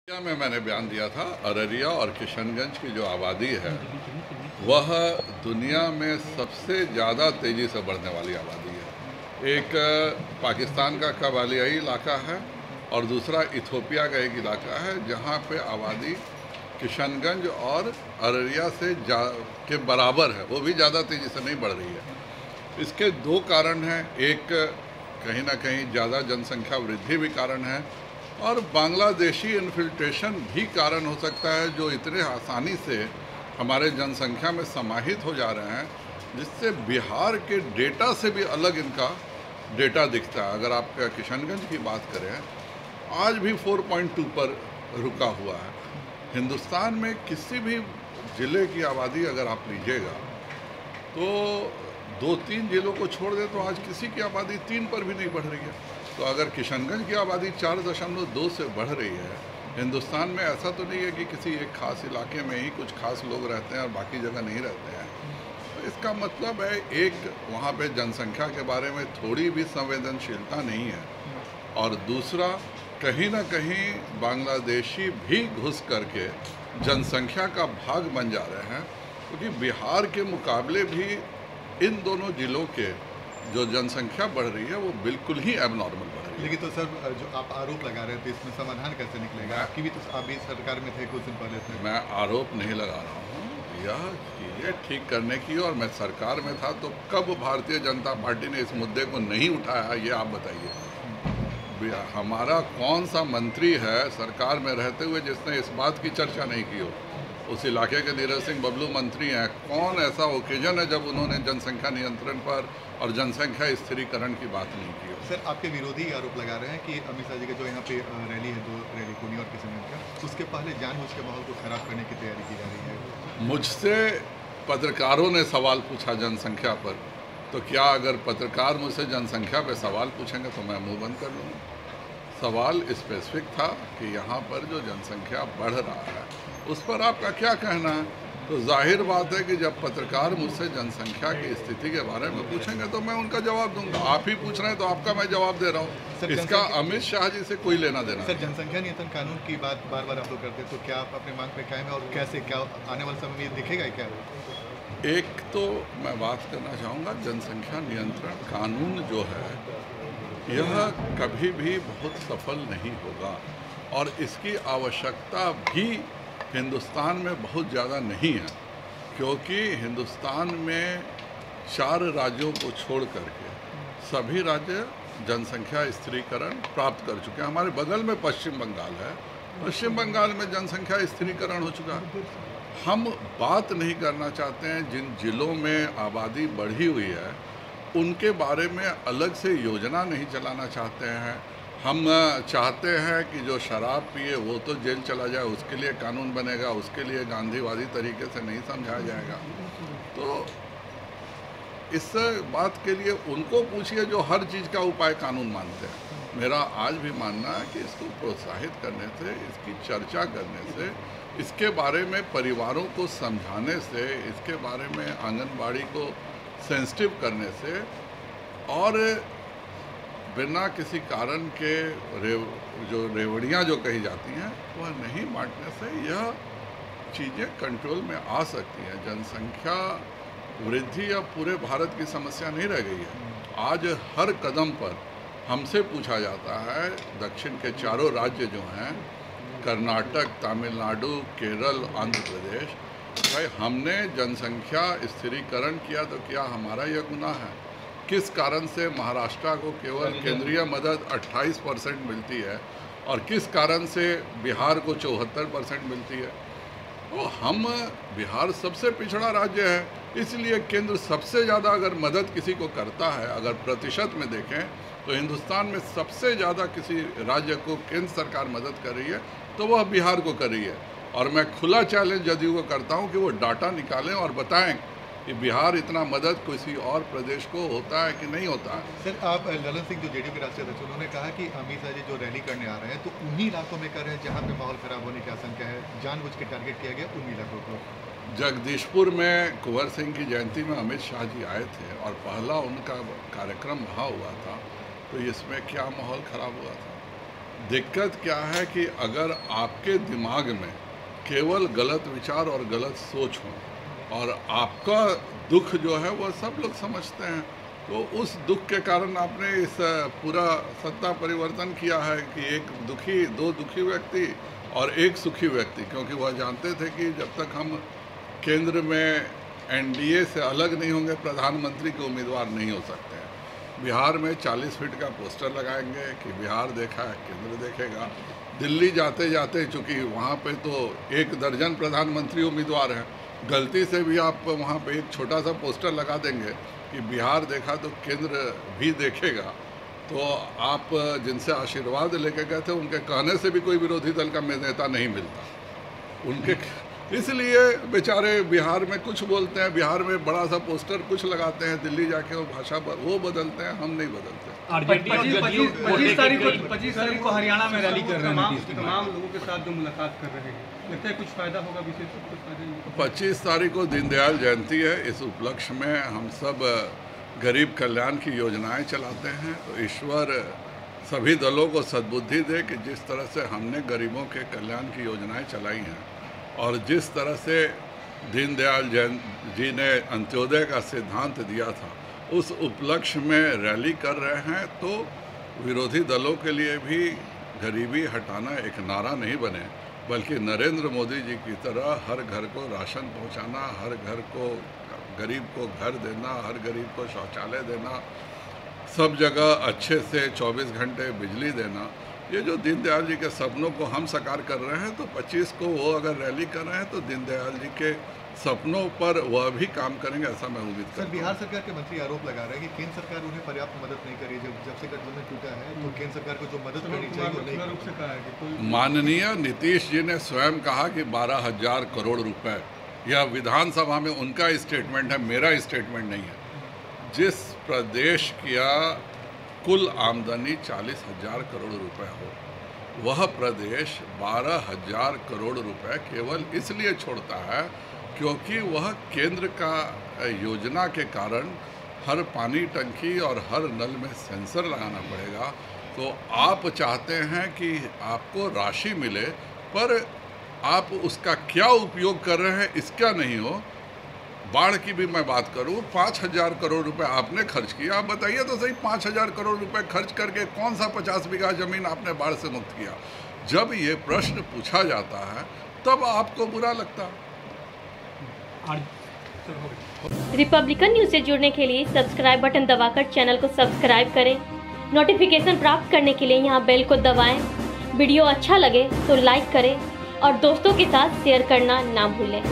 में मैंने बयान दिया था अररिया और किशनगंज की जो आबादी है वह दुनिया में सबसे ज़्यादा तेज़ी से बढ़ने वाली आबादी है। एक पाकिस्तान का कबालियाई इलाका है और दूसरा इथोपिया का एक इलाका है जहाँ पे आबादी किशनगंज और अररिया से के बराबर है, वो भी ज़्यादा तेज़ी से नहीं बढ़ रही है। इसके दो कारण हैं, एक कहीं ना कहीं ज़्यादा जनसंख्या वृद्धि भी कारण है और बांग्लादेशी इन्फिल्ट्रेशन भी कारण हो सकता है, जो इतने आसानी से हमारे जनसंख्या में समाहित हो जा रहे हैं, जिससे बिहार के डेटा से भी अलग इनका डेटा दिखता है। अगर आप किशनगंज की बात करें, आज भी 4.2 पर रुका हुआ है। हिंदुस्तान में किसी भी ज़िले की आबादी अगर आप लीजिएगा तो 2-3 जिलों को छोड़ दें तो आज किसी की आबादी 3 पर भी नहीं बढ़ रही है। तो अगर किशनगंज की आबादी 4.2 से बढ़ रही है, हिंदुस्तान में ऐसा तो नहीं है कि किसी एक खास इलाके में ही कुछ खास लोग रहते हैं और बाकी जगह नहीं रहते हैं। तो इसका मतलब है, एक वहाँ पे जनसंख्या के बारे में थोड़ी भी संवेदनशीलता नहीं है और दूसरा कहीं ना कहीं बांग्लादेशी भी घुस करके जनसंख्या का भाग बन जा रहे हैं, क्योंकि बिहार के मुकाबले भी इन दोनों ज़िलों के जो जनसंख्या बढ़ रही है वो बिल्कुल ही एबनॉर्मल बढ़ रही है। लेकिन तो सर, जो आप आरोप लगा रहे थे इसमें समाधान कैसे निकलेगा? आपकी भी तो आप भी सरकार में थे कुछ दिन पहले से। मैं आरोप नहीं लगा रहा हूँ, यह चीज़ें ठीक करने की, और मैं सरकार में था तो कब भारतीय जनता पार्टी ने इस मुद्दे को नहीं उठाया, ये आप बताइए। हमारा कौन सा मंत्री है सरकार में रहते हुए जिसने इस बात की चर्चा नहीं की हो? उस इलाके के नीरज सिंह बबलू मंत्री हैं, कौन ऐसा ओकेजन है जब उन्होंने जनसंख्या नियंत्रण पर और जनसंख्या स्थिरीकरण की बात नहीं की हो? सर, आपके विरोधी आरोप लगा रहे हैं कि अमित शाह जी का जो यहाँ पे रैली है, दो रैली पुणे और किशनगंज का, उसके पहले जानबूझ के माहौल को खराब करने की तैयारी की जा रही है। मुझसे पत्रकारों ने सवाल पूछा जनसंख्या पर, तो क्या अगर पत्रकार मुझसे जनसंख्या पर सवाल पूछेंगे तो मैं मुंह बंद कर लूँगा? सवाल स्पेसिफिक था कि यहाँ पर जो जनसंख्या बढ़ रहा है उस पर आपका क्या कहना है। तो जाहिर बात है कि जब पत्रकार मुझसे जनसंख्या की स्थिति के बारे में पूछेंगे तो मैं उनका जवाब दूंगा। आप ही पूछ रहे हैं तो आपका मैं जवाब दे रहा हूँ। इसका अमित शाह जी से कोई लेना देना। सर, जनसंख्या नियंत्रण कानून की बात बार बार आप लोग करते हैं, तो क्या आप अपने मांग पे कायम है और कैसे, क्या आने वाले समय में ये दिखेगा क्या? एक तो मैं बात करना चाहूँगा, जनसंख्या नियंत्रण कानून जो है यह कभी भी बहुत सफल नहीं होगा और इसकी आवश्यकता भी हिंदुस्तान में बहुत ज़्यादा नहीं है, क्योंकि हिंदुस्तान में 4 राज्यों को छोड़ करके सभी राज्य जनसंख्या स्थिरीकरण प्राप्त कर चुके हैं। हमारे बगल में पश्चिम बंगाल है, पश्चिम बंगाल में जनसंख्या स्थिरीकरण हो चुका है। हम बात नहीं करना चाहते हैं जिन जिलों में आबादी बढ़ी हुई है उनके बारे में अलग से योजना नहीं चलाना चाहते हैं। हम चाहते हैं कि जो शराब पिए वो तो जेल चला जाए, उसके लिए कानून बनेगा, उसके लिए गांधीवादी तरीके से नहीं समझाया जाएगा। तो इस बात के लिए उनको पूछिए जो हर चीज़ का उपाय कानून मानते हैं। मेरा आज भी मानना है कि इसको प्रोत्साहित करने से, इसकी चर्चा करने से, इसके बारे में परिवारों को समझाने से, इसके बारे में आंगनबाड़ी को सेंसिटिव करने से और बिना किसी कारण के जो रेवड़ियाँ जो कही जाती हैं वह नहीं बांटने से यह चीज़ें कंट्रोल में आ सकती हैं। जनसंख्या वृद्धि अब पूरे भारत की समस्या नहीं रह गई है। आज हर कदम पर हमसे पूछा जाता है, दक्षिण के 4 राज्य जो हैं, कर्नाटक, तमिलनाडु, केरल, आंध्र प्रदेश, भाई हमने जनसंख्या स्थिरीकरण किया तो क्या हमारा यह गुनाह है? किस कारण से महाराष्ट्र को केवल केंद्रीय मदद 28% मिलती है और किस कारण से बिहार को 74% मिलती है? तो हम, बिहार सबसे पिछड़ा राज्य है, इसलिए केंद्र सबसे ज़्यादा अगर मदद किसी को करता है, अगर प्रतिशत में देखें तो हिंदुस्तान में सबसे ज़्यादा किसी राज्य को केंद्र सरकार मदद कर रही है तो वह बिहार को कर रही है। और मैं खुला चैलेंज जदयू को करता हूं कि वो डाटा निकालें और बताएं कि बिहार इतना मदद किसी और प्रदेश को होता है कि नहीं होता है। सर, आप ललन सिंह जो जेडीयू के राष्ट्रीय अध्यक्ष, उन्होंने कहा कि अमित शाह जी जो रैली करने आ रहे हैं तो उन्हीं इलाकों में कर रहे हैं जहाँ पे माहौल खराब होने की आशंका है, जानबूझ के टारगेट किया गया उन्हीं इलाकों को। जगदीशपुर में कुंवर सिंह की जयंती में अमित शाह जी आए थे और पहला उनका कार्यक्रम वहाँ हुआ था, तो इसमें क्या माहौल खराब हुआ था? दिक्कत क्या है कि अगर आपके दिमाग में केवल गलत विचार और गलत सोच हो और आपका दुख जो है वह सब लोग समझते हैं, तो उस दुख के कारण आपने इस पूरा सत्ता परिवर्तन किया है कि एक दुखी, दो दुखी व्यक्ति और एक सुखी व्यक्ति, क्योंकि वह जानते थे कि जब तक हम केंद्र में एनडीए से अलग नहीं होंगे प्रधानमंत्री के उम्मीदवार नहीं हो सकते हैं। बिहार में 40 फीट का पोस्टर लगाएंगे कि बिहार देखा है केंद्र देखेगा। दिल्ली जाते जाते चूँकि वहाँ पे तो 1 दर्जन प्रधानमंत्री उम्मीदवार हैं, गलती से भी आप वहाँ पे एक छोटा सा पोस्टर लगा देंगे कि बिहार देखा तो केंद्र भी देखेगा, तो आप जिनसे आशीर्वाद लेके गए थे उनके कहने से भी कोई विरोधी दल का नेता नहीं मिलता उनके, इसलिए बेचारे बिहार में कुछ बोलते हैं, बिहार में बड़ा सा पोस्टर कुछ लगाते हैं, दिल्ली जाके वो भाषा वो बदलते हैं, हम नहीं बदलते। 25 तारीख को हरियाणा में रैली कर रहे हैं, तमाम लोगों के साथ जो मुलाकात कर रहे हैं, लगता है कुछ फायदा होगा विशेष कुछ फायदा? 25 तारीख को दीनदयाल जयंती है, इस उपलक्ष्य में हम सब गरीब कल्याण की योजनाएं चलाते हैं, तो ईश्वर सभी दलों को सद्बुद्धि दे कि जिस तरह से हमने गरीबों के कल्याण की योजनाएं चलाई हैं और जिस तरह से दीनदयाल जी ने अंत्योदय का सिद्धांत दिया था, उस उपलक्ष्य में रैली कर रहे हैं, तो विरोधी दलों के लिए भी गरीबी हटाना एक नारा नहीं बने, बल्कि नरेंद्र मोदी जी की तरह हर घर को राशन पहुंचाना, हर घर को गरीब को घर देना, हर गरीब को शौचालय देना, सब जगह अच्छे से 24 घंटे बिजली देना, ये जो दीनदयाल जी के सपनों को हम साकार कर रहे हैं, तो 25 को वो अगर रैली कर रहे हैं तो दीनदयाल जी के सपनों पर वह भी काम करेंगे, ऐसा मैं उम्मीद करता हूं। सर, बिहार सरकार के मंत्री आरोप लगा रहे हैं कि केंद्र सरकार उन्हें पर्याप्त मदद नहीं करी, जब से गठबंधन टूटा है तो केंद्र सरकार को जो मदद करनी चाहिए वो नहीं। माननीय नीतीश जी ने स्वयं कहा कि 12,000 करोड़ रुपए, यह विधानसभा में उनका स्टेटमेंट है, मेरा स्टेटमेंट नहीं है। जिस प्रदेश का कुल आमदनी 40,000 करोड़ रुपए हो, वह प्रदेश 12,000 करोड़ रुपए केवल इसलिए छोड़ता है क्योंकि वह केंद्र का योजना के कारण हर पानी टंकी और हर नल में सेंसर लगाना पड़ेगा। तो आप चाहते हैं कि आपको राशि मिले, पर आप उसका क्या उपयोग कर रहे हैं इसका नहीं हो। बाढ़ की भी मैं बात करूं, 5,000 करोड़ रुपए आपने खर्च किया, आप बताइए तो सही, 5,000 करोड़ रुपए खर्च करके कौन सा 50 बीघा जमीन आपने बाढ़ से मुक्त किया? जब ये प्रश्न पूछा जाता है तब आपको बुरा लगता। रिपब्लिकन न्यूज से जुड़ने के लिए सब्सक्राइब बटन दबाकर चैनल को सब्सक्राइब करें। नोटिफिकेशन प्राप्त करने के लिए यहाँ बेल को दबाएं। वीडियो अच्छा लगे तो लाइक करें और दोस्तों के साथ शेयर करना ना भूलें।